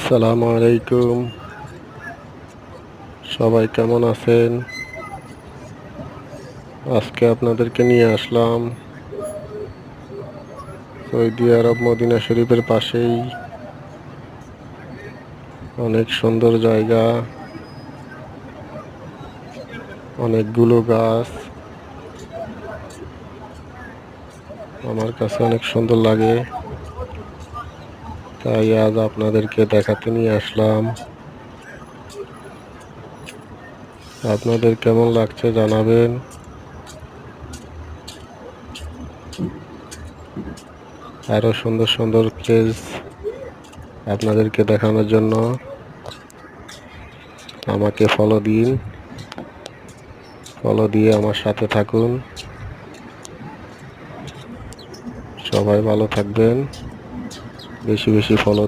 আসসালামু আলাইকুম। সবাই কেমন আছেন? আজকে আপনাদেরকে নিয়ে আসলাম সৌদি আরব মদিনা শরীফের পাশেই অনেক সুন্দর জায়গা, অনেকগুলো গাছ। আমার কাছে অনেক সুন্দর লাগে, তাই আজ আপনাদেরকে দেখাতে নিয়ে আসলাম। আপনাদের কেমন লাগছে জানাবেন। আরো সুন্দর সুন্দর প্লেস আপনাদেরকে দেখানোর জন্য আমাকে ফলো দিন। ফলো দিয়ে আমার সাথে থাকুন। সবাই ভালো থাকবেন, বেশি বেশি ফলো